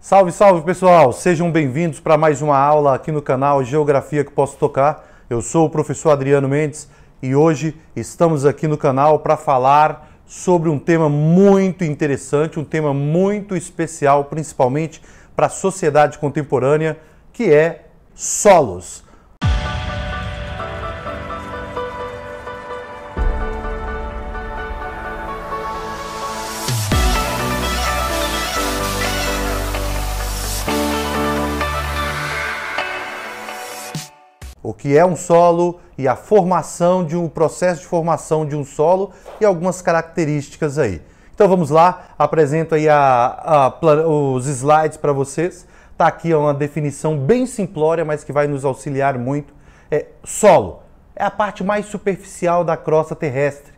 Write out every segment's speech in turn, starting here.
Salve, salve pessoal! Sejam bem-vindos para mais uma aula aqui no canal Geografia que Posso Tocar. Eu sou o professor Adriano Mendes e hoje estamos aqui no canal para falar sobre um tema muito interessante, um tema muito especial, principalmente para a sociedade contemporânea, que é solos. O que é um solo e a formação de um processo de formação de um solo e algumas características aí. Então vamos lá, apresento aí os slides para vocês. Tá aqui uma definição bem simplória, mas que vai nos auxiliar muito. Solo é a parte mais superficial da crosta terrestre.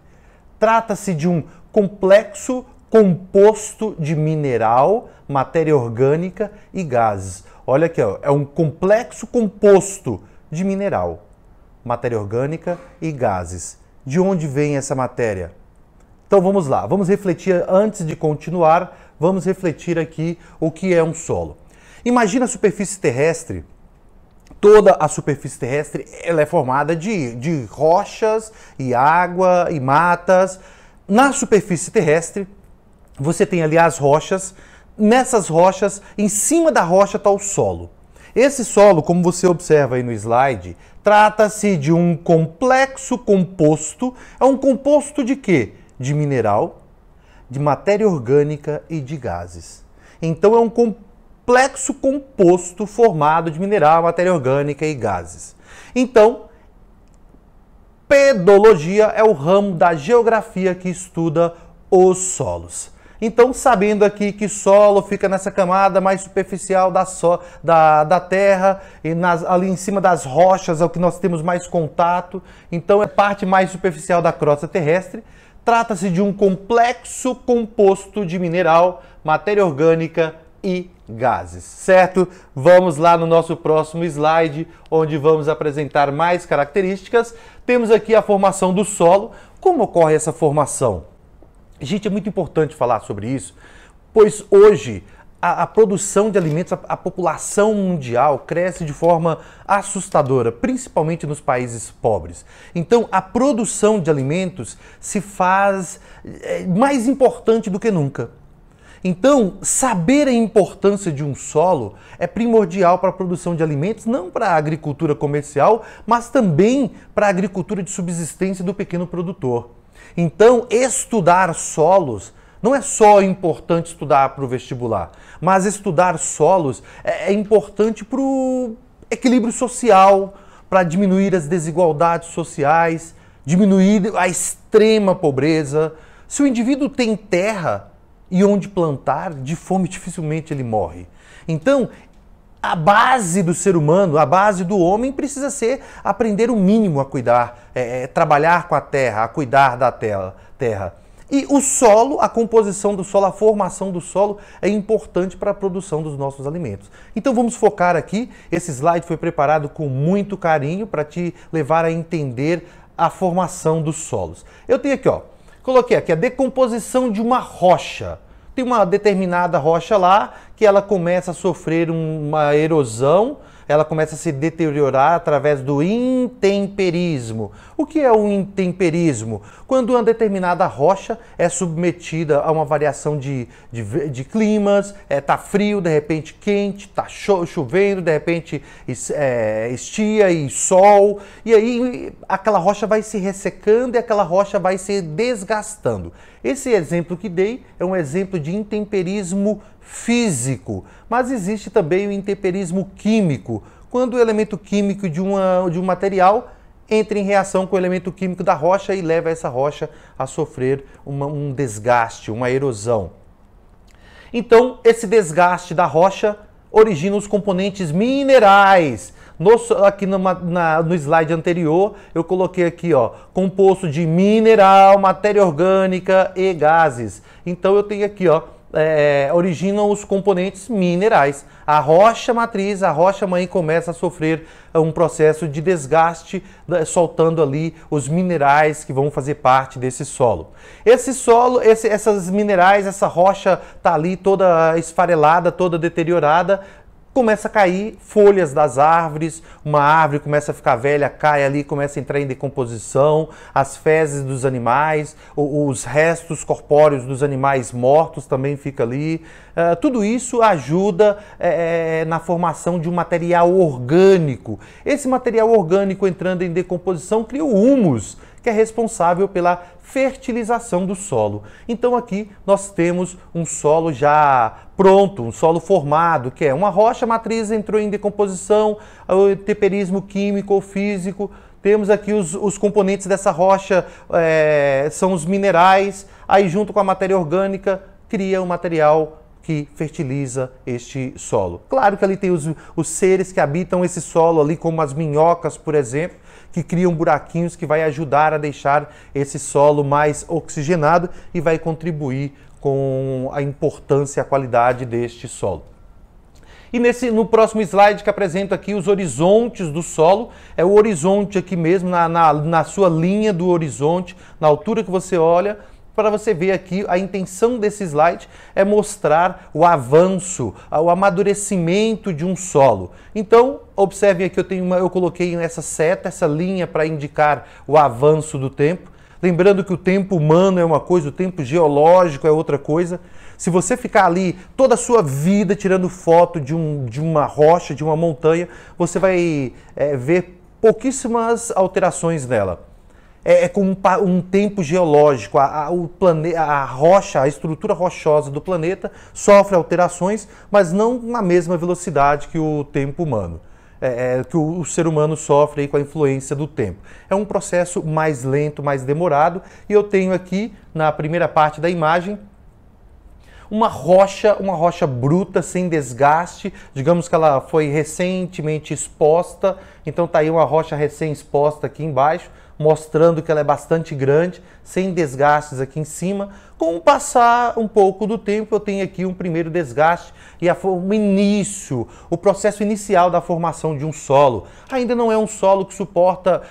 Trata-se de um complexo composto de mineral, matéria orgânica e gases. Olha aqui, ó, é um complexo composto de mineral, matéria orgânica e gases. De onde vem essa matéria? Então vamos lá, vamos refletir antes de continuar, vamos refletir aqui o que é um solo. Imagina a superfície terrestre. Toda a superfície terrestre ela é formada de rochas e água e matas. Na superfície terrestre você tem ali as rochas. Nessas rochas, em cima da rocha está o solo. Esse solo, como você observa aí no slide, trata-se de um complexo composto. É um composto de quê? De mineral, de matéria orgânica e de gases. Então é um complexo composto formado de mineral, matéria orgânica e gases. Então, pedologia é o ramo da geografia que estuda os solos. Então, sabendo aqui que solo fica nessa camada mais superficial da terra, e ali em cima das rochas é o que nós temos mais contato, então é parte mais superficial da crosta terrestre, trata-se de um complexo composto de mineral, matéria orgânica e gases, certo? Vamos lá no nosso próximo slide, onde vamos apresentar mais características. Temos aqui a formação do solo. Como ocorre essa formação? Gente, é muito importante falar sobre isso, pois hoje a produção de alimentos, a população mundial cresce de forma assustadora, principalmente nos países pobres. Então, a produção de alimentos se faz mais importante do que nunca. Então, saber a importância de um solo é primordial para a produção de alimentos, não para a agricultura comercial, mas também para a agricultura de subsistência do pequeno produtor. Então, estudar solos não é só importante estudar para o vestibular, mas estudar solos é importante para o equilíbrio social, para diminuir as desigualdades sociais, diminuir a extrema pobreza. Se o indivíduo tem terra e onde plantar, de fome dificilmente ele morre. Então, a base do ser humano, a base do homem precisa ser aprender o mínimo a cuidar, trabalhar com a terra, a cuidar da terra. E o solo, a composição do solo, a formação do solo é importante para a produção dos nossos alimentos. Então vamos focar aqui, esse slide foi preparado com muito carinho para te levar a entender a formação dos solos. Eu tenho aqui, ó, coloquei aqui a decomposição de uma rocha. Tem uma determinada rocha lá que ela começa a sofrer uma erosão, ela começa a se deteriorar através do intemperismo. O que é o intemperismo? Quando uma determinada rocha é submetida a uma variação de climas, tá frio, de repente quente, tá chovendo, de repente estia e sol, e aí aquela rocha vai se ressecando e aquela rocha vai se desgastando. Esse exemplo que dei é um exemplo de intemperismo físico, mas existe também o intemperismo químico, quando o elemento químico de um material entra em reação com o elemento químico da rocha e leva essa rocha a sofrer um desgaste, uma erosão. Então, esse desgaste da rocha origina os componentes minerais. Aqui no slide anterior, eu coloquei aqui, ó, composto de mineral, matéria orgânica e gases. Então, eu tenho aqui, ó, originam os componentes minerais. A rocha matriz, a rocha mãe, começa a sofrer um processo de desgaste, soltando ali os minerais que vão fazer parte desse solo. Esse solo, essas minerais, essa rocha está ali toda esfarelada, toda deteriorada, começa a cair folhas das árvores, uma árvore começa a ficar velha, cai ali, começa a entrar em decomposição, as fezes dos animais, os restos corpóreos dos animais mortos também ficam ali. Tudo isso ajuda na formação de um material orgânico. Esse material orgânico entrando em decomposição cria o humus, que é responsável pela fertilização do solo. Então aqui nós temos um solo já pronto, um solo formado, que é uma rocha matriz entrou em decomposição, o temperismo químico ou físico. Temos aqui os componentes dessa rocha, são os minerais, aí junto com a matéria orgânica cria um material que fertiliza este solo. Claro que ali tem os seres que habitam esse solo ali, como as minhocas, por exemplo, que criam buraquinhos que vai ajudar a deixar esse solo mais oxigenado e vai contribuir com a importância e a qualidade deste solo. E no próximo slide que apresento aqui os horizontes do solo, é o horizonte aqui mesmo, na sua linha do horizonte, na altura que você olha, para você ver aqui, a intenção desse slide é mostrar o avanço, o amadurecimento de um solo. Então, observem aqui, eu coloquei essa seta, essa linha para indicar o avanço do tempo. Lembrando que o tempo humano é uma coisa, o tempo geológico é outra coisa. Se você ficar ali toda a sua vida tirando foto de uma rocha, de uma montanha, você vai ver pouquíssimas alterações nela. É como um tempo geológico, a rocha, a estrutura rochosa do planeta sofre alterações, mas não na mesma velocidade que o tempo humano, que o ser humano sofre aí com a influência do tempo. É um processo mais lento, mais demorado, e eu tenho aqui, na primeira parte da imagem, uma rocha bruta, sem desgaste, digamos que ela foi recentemente exposta, então está aí uma rocha recém-exposta aqui embaixo, mostrando que ela é bastante grande, sem desgastes aqui em cima. Com o passar um pouco do tempo, eu tenho aqui um primeiro desgaste e o início, o processo inicial da formação de um solo. Ainda não é um solo que suporta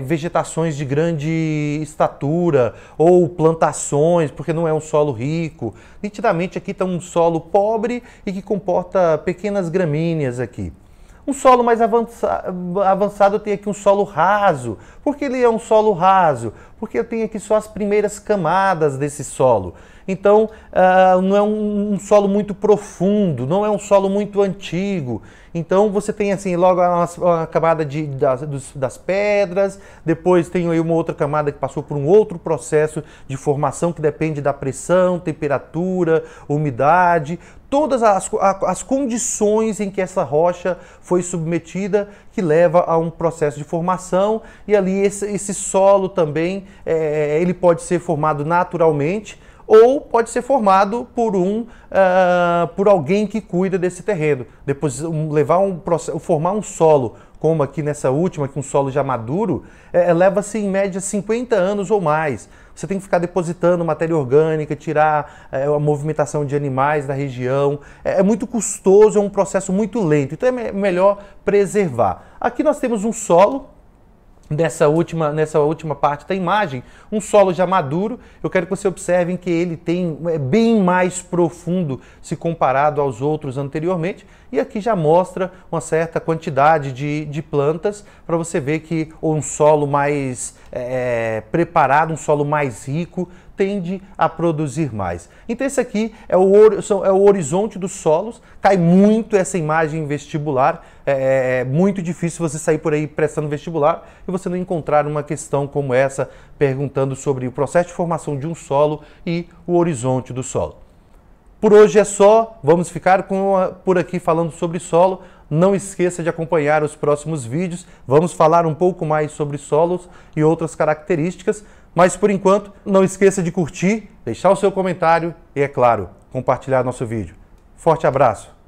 vegetações de grande estatura ou plantações, porque não é um solo rico. Nitidamente aqui está um solo pobre e que comporta pequenas gramíneas aqui. Um solo mais avançado tem aqui um solo raso. Por que ele é um solo raso? Porque eu tenho aqui só as primeiras camadas desse solo. Então, não é um solo muito profundo, não é um solo muito antigo. Então, você tem assim logo uma camada das pedras, depois tem aí uma outra camada que passou por um outro processo de formação que depende da pressão, temperatura, umidade, todas as condições em que essa rocha foi submetida, que leva a um processo de formação. E ali esse solo também, ele pode ser formado naturalmente, ou pode ser formado por alguém que cuida desse terreno. Depois formar um solo, como aqui nessa última, que um solo já maduro, leva-se em média 50 anos ou mais. Você tem que ficar depositando matéria orgânica, tirar a movimentação de animais da região. É muito custoso, é um processo muito lento, então é melhor preservar. Aqui nós temos um solo, nessa última parte da imagem, um solo já maduro. Eu quero que você observem que ele é bem mais profundo se comparado aos outros anteriormente, e aqui já mostra uma certa quantidade de plantas, para você ver que um solo mais preparado, um solo mais rico, tende a produzir mais. Então esse aqui é o horizonte dos solos. Cai muito essa imagem em vestibular, é muito difícil você sair por aí prestando vestibular e você não encontrar uma questão como essa, perguntando sobre o processo de formação de um solo e o horizonte do solo. Por hoje é só, vamos ficar por aqui falando sobre solo. Não esqueça de acompanhar os próximos vídeos, vamos falar um pouco mais sobre solos e outras características, mas por enquanto não esqueça de curtir, deixar o seu comentário e, é claro, compartilhar nosso vídeo. Forte abraço!